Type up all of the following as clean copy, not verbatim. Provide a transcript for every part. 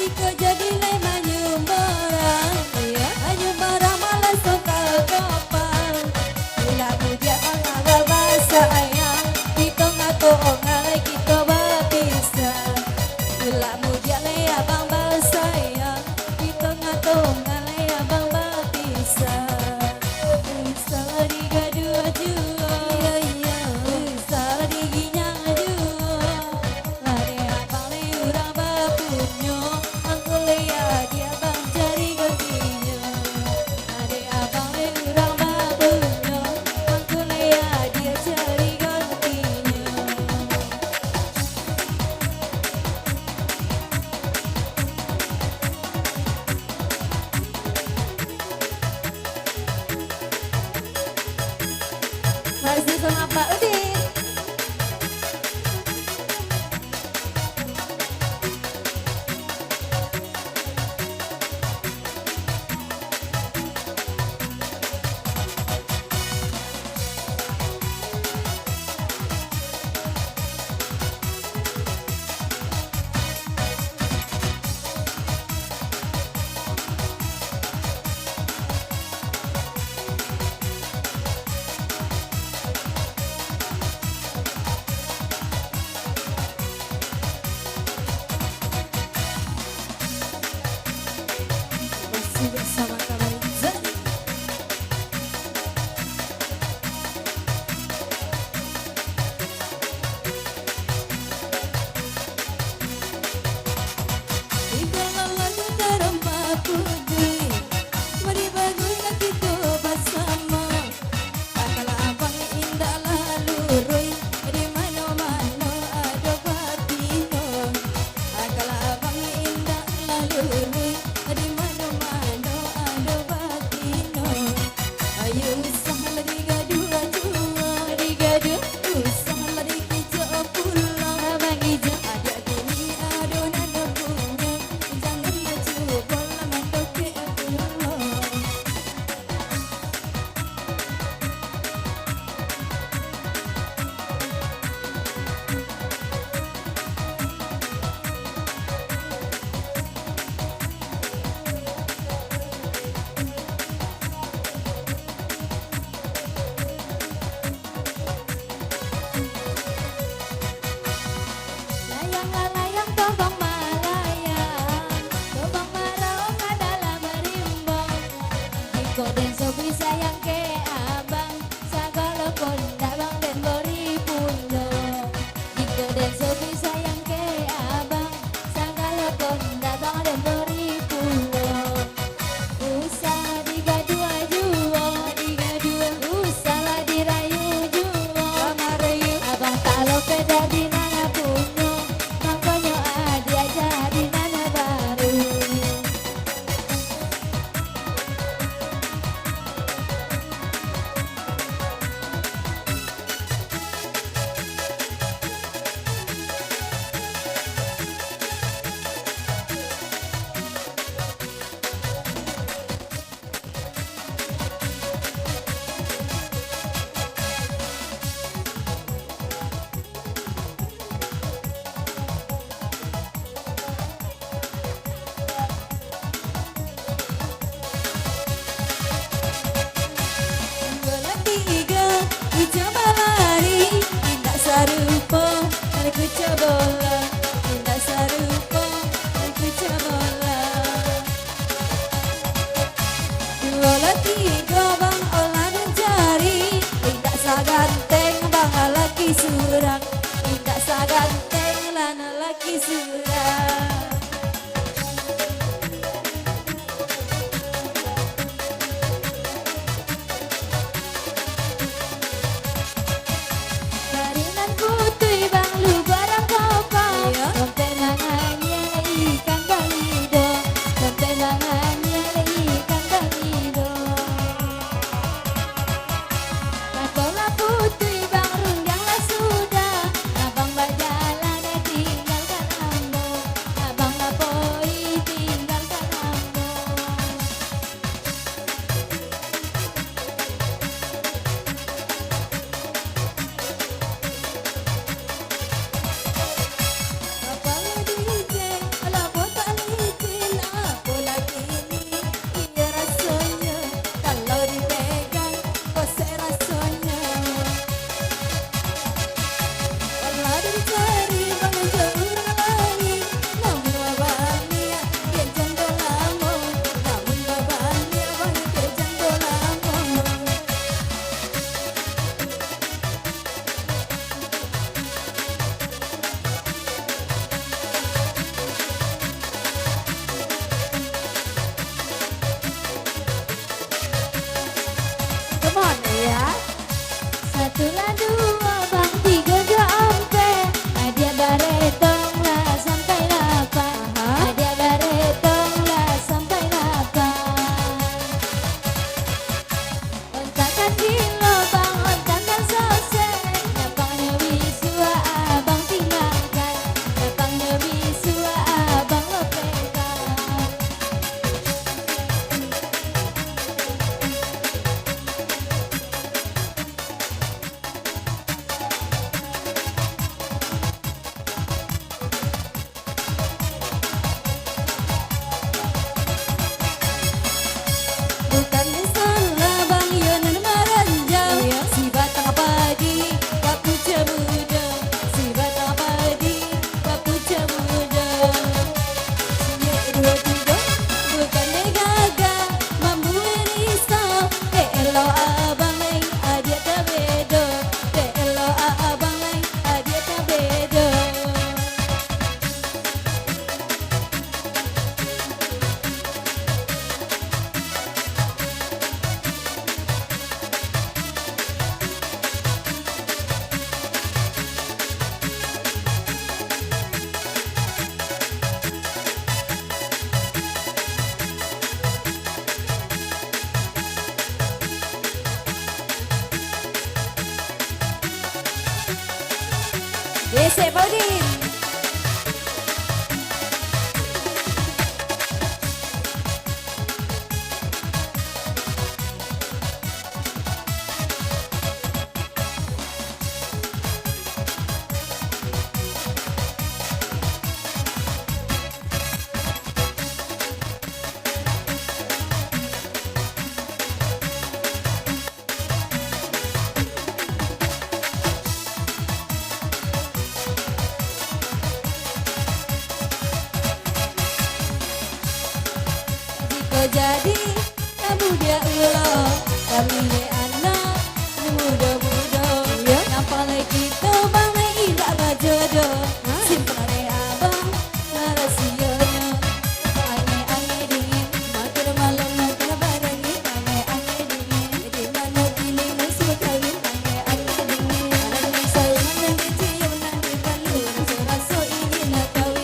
Jika jadi lema nyumberang, nyumberang malah suka kopang. Bila muda mengawa sayang, kita ngato ngalai kita berpisah. Bila muda le abang sayang, kita ngato ngalai abang berpisah. Usah digaduh jua, usah diginyang jua. Lari abang le urang bapunyo, aku lihat dia bang cari gantinya. Lari abang le urang bapunyo, aku lihat dia cari gantinya. Masih sama Pak Udin. Masih bersama Kamaliza. Ikaw lang lagu terempat putih, mari bagulah kita bersama. Katalah abang indah lalu roy, di mana-mana ada batino. Katalah abang indah lalu roy, di mana-mana ada batino. Ayo usahlah digaduh jua, usahlah dikejar pulang. Abang ija ada tini adonan punya, janganlah cuba lama ke pulang. Layang tobang malayang, tobang marong adalah berimbang. Iko den sobi sayang ke abang, sagala konda bang den beri punya. Iko den sobi sayang ke abang, sagala konda bang den beri punya. Usah digaduh jua, usahlah dirayu jua. Abang tak lope dari nana punya, makanya dia jadi nana baru. Bola tiga, ku coba lari, tidak serupa. Ku coba bola, tidak serupa. Ku coba bola. Bola tiga bang olah dan jari, tidak saganteng bang laki surang, tidak saganteng lana laki surang. Barinan putih bang lu barang kopang, kontenangannya ikan balido, kontenangannya ikan balido. Kakola putih bang rungganglah sudah, abang berjalan tinggalkan ambang. Dese Baudin. Jadi kamu dia ulo, kami dia anak muda-muda. Napalai kita bangai irak bajodoh. Simpan oleh abang rahasianya. Aneh-aneh dingin, makin malam makin barangi. Aneh-aneh dingin, di mana kini masih kawin. Aneh-aneh dingin, ada saya mana kecil nanti balu. Rasa-rasa ingin nak kawin.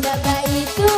Bapak itu